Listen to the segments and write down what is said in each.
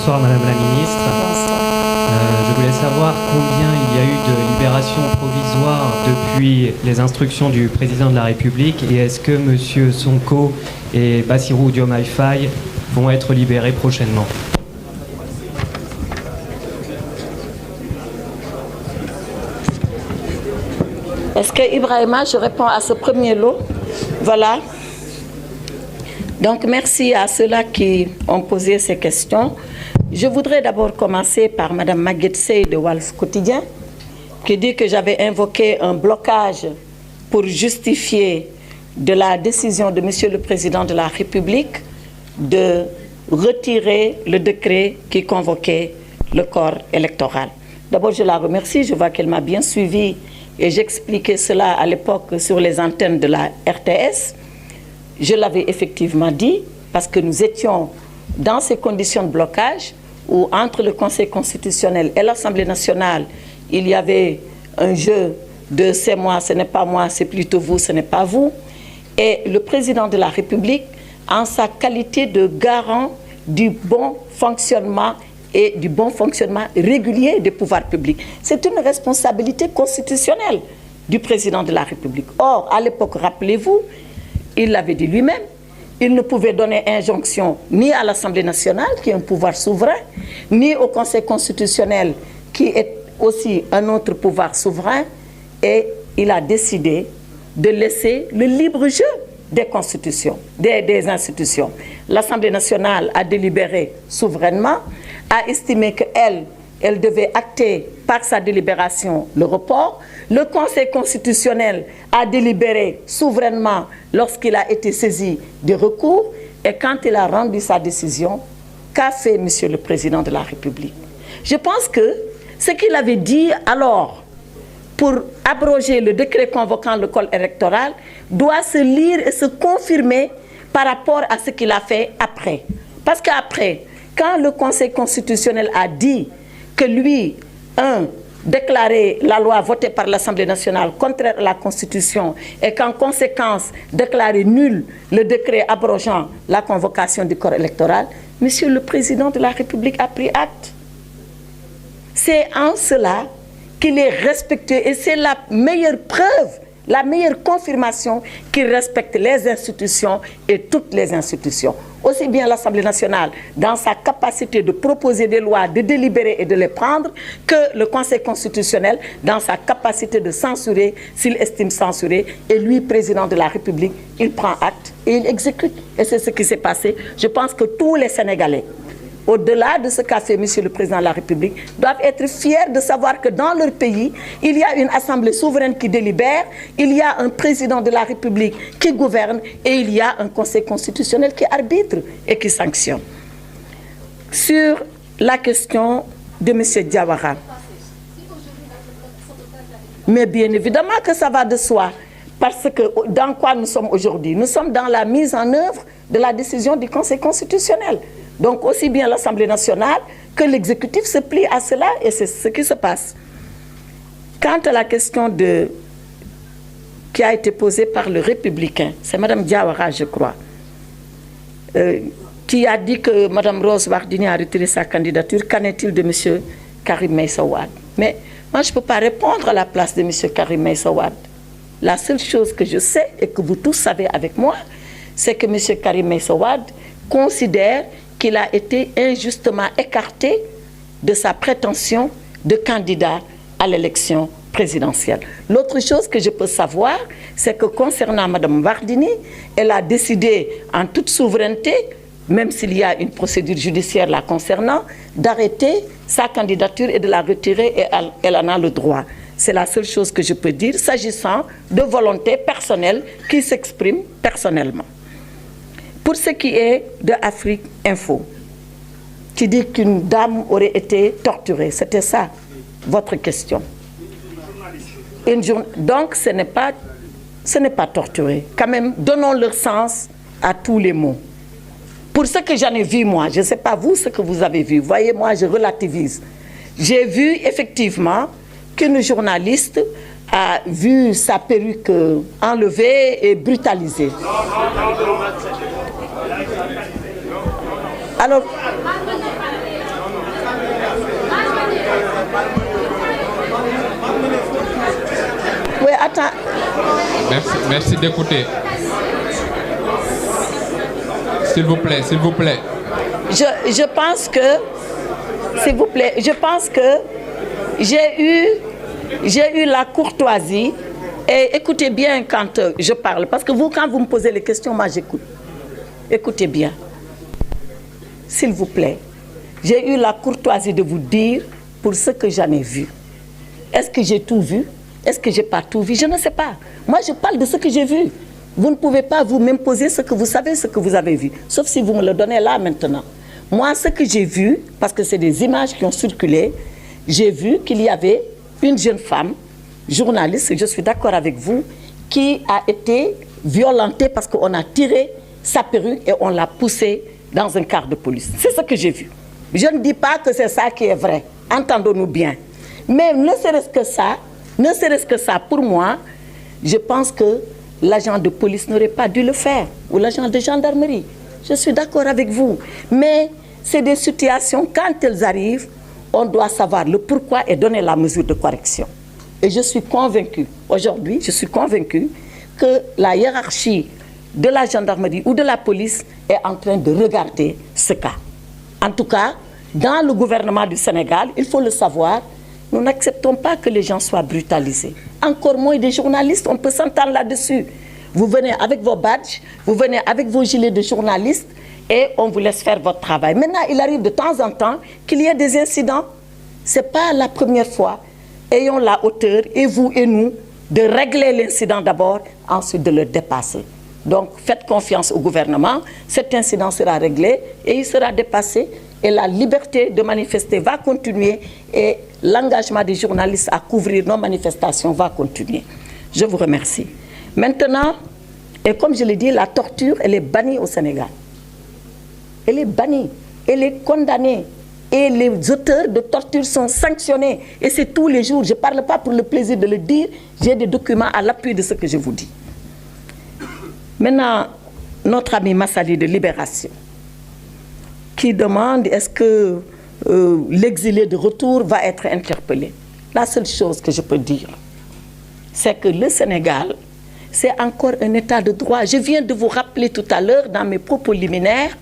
Bonsoir Madame la Ministre. Je voulais savoir combien il y a eu de libérations provisoires depuis les instructions du Président de la République et est-ce que Monsieur Sonko et Bassirou Diomaye Faye vont être libérés prochainement? Est-ce que Ibrahima, je réponds à ce premier lot? Voilà. Donc, merci à ceux-là qui ont posé ces questions. Je voudrais d'abord commencer par Mme Maguette Sey de Walf Quotidien, qui dit que j'avais invoqué un blocage pour justifier de la décision de Monsieur le Président de la République de retirer le décret qui convoquait le corps électoral. D'abord, je la remercie. Je vois qu'elle m'a bien suivi et j'expliquais cela à l'époque sur les antennes de la RTS. Je l'avais effectivement dit parce que nous étions dans ces conditions de blocage où entre le Conseil constitutionnel et l'Assemblée nationale, il y avait un jeu de c'est moi, ce n'est pas moi, c'est plutôt vous, ce n'est pas vous. Et le Président de la République, en sa qualité de garant du bon fonctionnement et du bon fonctionnement régulier des pouvoirs publics. C'est une responsabilité constitutionnelle du Président de la République. Or, à l'époque, rappelez-vous, il l'avait dit lui-même, il ne pouvait donner injonction ni à l'Assemblée nationale, qui est un pouvoir souverain, ni au Conseil constitutionnel, qui est aussi un autre pouvoir souverain, et il a décidé de laisser le libre jeu des constitutions, des institutions. L'Assemblée nationale a délibéré souverainement, a estimé qu'elle devait acter par sa délibération le report. Le Conseil constitutionnel a délibéré souverainement lorsqu'il a été saisi des recours. Et quand il a rendu sa décision, qu'a fait Monsieur le Président de la République? Je pense que ce qu'il avait dit alors pour abroger le décret convoquant le corps électoral doit se lire et se confirmer par rapport à ce qu'il a fait après. Parce qu'après, quand le Conseil constitutionnel a dit que lui, déclarer la loi votée par l'Assemblée nationale contraire à la Constitution et qu'en conséquence déclarer nul le décret abrogeant la convocation du corps électoral, Monsieur le Président de la République a pris acte. C'est en cela qu'il est respecté et c'est la meilleure preuve, la meilleure confirmation qu'il respecte les institutions et toutes les institutions. Aussi bien l'Assemblée nationale, dans sa capacité de proposer des lois, de délibérer et de les prendre, que le Conseil constitutionnel, dans sa capacité de censurer, s'il estime censurer, et lui, Président de la République, il prend acte et il exécute. Et c'est ce qui s'est passé. Je pense que tous les Sénégalais, au-delà de ce qu'a fait Monsieur le Président de la République, doivent être fiers de savoir que dans leur pays, il y a une Assemblée souveraine qui délibère, il y a un Président de la République qui gouverne et il y a un Conseil constitutionnel qui arbitre et qui sanctionne. Sur la question de M. Diawara, mais bien évidemment que ça va de soi, parce que dans quoi nous sommes aujourd'hui? Nous sommes dans la mise en œuvre de la décision du Conseil constitutionnel. Donc aussi bien l'Assemblée nationale que l'exécutif se plie à cela et c'est ce qui se passe. Quant à la question qui a été posée par le Républicain, c'est Mme Diawara, je crois, qui a dit que Mme Rose Wardini a retiré sa candidature. Qu'en est-il de M. Karim Meïssa Wade? Mais moi, je ne peux pas répondre à la place de M. Karim Meïssa Wade. La seule chose que je sais et que vous tous savez avec moi, c'est que M. Karim Meïssa Wade considère qu'il a été injustement écarté de sa prétention de candidat à l'élection présidentielle. L'autre chose que je peux savoir, c'est que concernant Mme Wardini, elle a décidé en toute souveraineté, même s'il y a une procédure judiciaire la concernant, d'arrêter sa candidature et de la retirer et elle en a le droit. C'est la seule chose que je peux dire s'agissant de volonté personnelle qui s'exprime personnellement. Pour ce qui est de Afrique Info, qui dit qu'une dame aurait été torturée, c'était ça votre question. Donc ce n'est pas torturé. Quand même, donnons leur sens à tous les mots. Pour ce que j'en ai vu, moi, je ne sais pas vous ce que vous avez vu. Voyez, moi, je relativise. J'ai vu effectivement qu'une journaliste a vu sa perruque enlevée et brutalisée. Alors, Attends. Merci d'écouter. S'il vous plaît, s'il vous plaît. Je pense que, s'il vous plaît, je pense que j'ai eu la courtoisie, et écoutez bien quand je parle, parce que vous, quand vous me posez les questions, moi j'écoute. Écoutez bien. S'il vous plaît, j'ai eu la courtoisie de vous dire pour ce que j'en ai vu. Est-ce que j'ai tout vu? Est-ce que je n'ai pas tout vu? Je ne sais pas. Moi, je parle de ce que j'ai vu. Vous ne pouvez pas vous m'imposer ce que vous savez, ce que vous avez vu. Sauf si vous me le donnez là, maintenant. Moi, ce que j'ai vu, parce que c'est des images qui ont circulé, j'ai vu qu'il y avait une jeune femme, journaliste, je suis d'accord avec vous, qui a été violentée parce qu'on a tiré sa perruque et on l'a poussée dans un car de police. C'est ce que j'ai vu. Je ne dis pas que c'est ça qui est vrai. Entendons-nous bien. Mais ne serait-ce que ça, pour moi, je pense que l'agent de police n'aurait pas dû le faire, ou l'agent de gendarmerie. Je suis d'accord avec vous. Mais c'est des situations, quand elles arrivent, on doit savoir le pourquoi et donner la mesure de correction. Et je suis convaincue, aujourd'hui, je suis convaincue que la hiérarchie de la gendarmerie ou de la police est en train de regarder ce cas. En tout cas, dans le gouvernement du Sénégal, il faut le savoir, nous n'acceptons pas que les gens soient brutalisés. Encore moins des journalistes, on peut s'entendre là-dessus. Vous venez avec vos badges, vous venez avec vos gilets de journalistes et on vous laisse faire votre travail. Maintenant, il arrive de temps en temps qu'il y ait des incidents. Ce n'est pas la première fois. Ayons la hauteur, et vous et nous, de régler l'incident d'abord, ensuite de le dépasser. Donc, faites confiance au gouvernement, cet incident sera réglé et il sera dépassé et la liberté de manifester va continuer et l'engagement des journalistes à couvrir nos manifestations va continuer. Je vous remercie. Maintenant, et comme je l'ai dit, la torture, elle est bannie au Sénégal. Elle est bannie, elle est condamnée. Et les auteurs de torture sont sanctionnés. Et c'est tous les jours. Je ne parle pas pour le plaisir de le dire. J'ai des documents à l'appui de ce que je vous dis. Maintenant, notre ami Massali de Libération, qui demande est-ce que l'exilé de retour va être interpellé. La seule chose que je peux dire, c'est que le Sénégal, c'est encore un état de droit. Je viens de vous rappeler tout à l'heure, dans mes propos liminaires,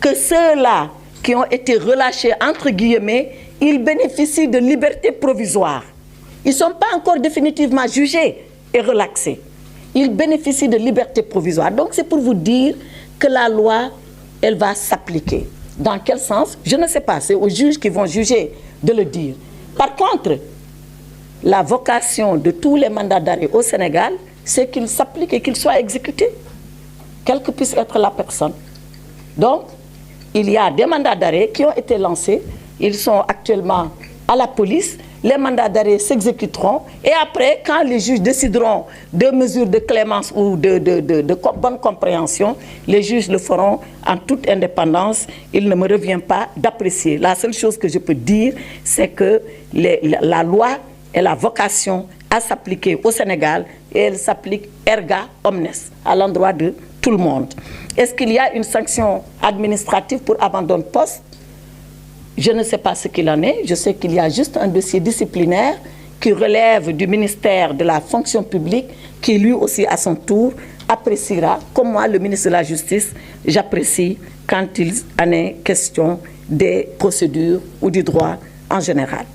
que ceux-là qui ont été relâchés, entre guillemets, ils bénéficient de liberté provisoire. Ils ne sont pas encore définitivement jugés et relaxés. Ils bénéficient de liberté provisoire. Donc c'est pour vous dire que la loi, elle va s'appliquer. Dans quel sens? Je ne sais pas, c'est aux juges qui vont juger de le dire. Par contre, la vocation de tous les mandats d'arrêt au Sénégal, c'est qu'ils s'appliquent et qu'ils soient exécutés, quelle que puisse être la personne. Donc, il y a des mandats d'arrêt qui ont été lancés, ils sont actuellement à la police, les mandats d'arrêt s'exécuteront et après, quand les juges décideront de mesures de clémence ou de bonne compréhension, les juges le feront en toute indépendance. Il ne me revient pas d'apprécier. La seule chose que je peux dire, c'est que la loi a la vocation à s'appliquer au Sénégal et elle s'applique erga omnes à l'endroit de tout le monde. Est-ce qu'il y a une sanction administrative pour abandon de poste? Je ne sais pas ce qu'il en est. Je sais qu'il y a juste un dossier disciplinaire qui relève du ministère de la fonction publique qui lui aussi à son tour appréciera, comme moi le ministre de la Justice, j'apprécie quand il en est question des procédures ou du droit en général.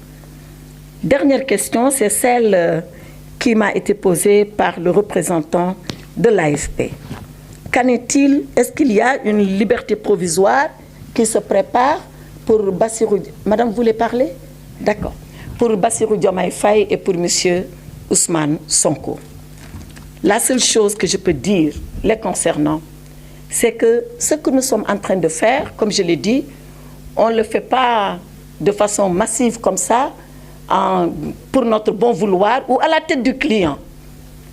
Dernière question, c'est celle qui m'a été posée par le représentant de l'AFP. Qu'en est-il? Est-ce qu'il y a une liberté provisoire qui se prépare pour Bassirou... Madame, vous voulez parler? D'accord. Pour Bassirou Diomaye Faye et pour M. Ousmane Sonko. La seule chose que je peux dire les concernant, c'est que ce que nous sommes en train de faire, comme je l'ai dit, on ne le fait pas de façon massive comme ça, pour notre bon vouloir ou à la tête du client.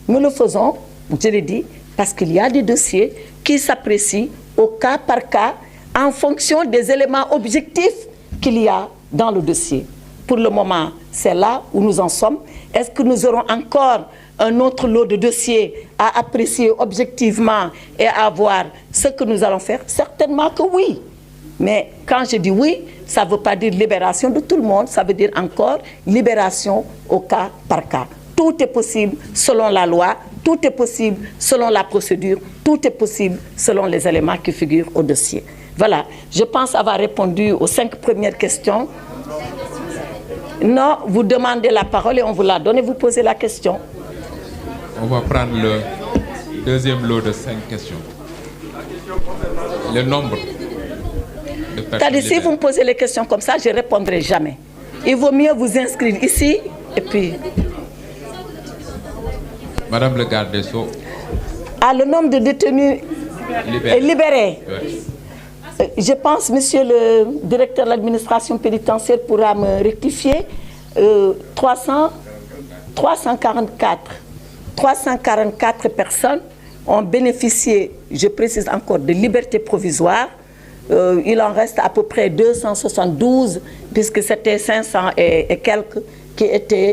Nous le faisons, je l'ai dit, parce qu'il y a des dossiers qui s'apprécient au cas par cas en fonction des éléments objectifs qu'il y a dans le dossier. Pour le moment, c'est là où nous en sommes. Est-ce que nous aurons encore un autre lot de dossiers à apprécier objectivement et à voir ce que nous allons faire? Certainement que oui. Mais quand je dis oui, ça ne veut pas dire libération de tout le monde, ça veut dire encore libération au cas par cas. Tout est possible selon la loi, tout est possible selon la procédure, tout est possible selon les éléments qui figurent au dossier. Voilà, je pense avoir répondu aux 5 premières questions. Non, vous demandez la parole et on vous la donne et vous posez la question. On va prendre le deuxième lot de 5 questions. Le nombre de personnes. C'est-à-dire, si vous me posez les questions comme ça, je ne répondrai jamais. Il vaut mieux vous inscrire ici et puis... Madame le garde des Sceaux. Le nombre de détenus libérés. Oui. Je pense, monsieur le directeur de l'administration pénitentiaire pourra me rectifier. 344 personnes ont bénéficié, je précise encore, de liberté provisoire. Il en reste à peu près 272, puisque c'était 500 et quelques qui étaient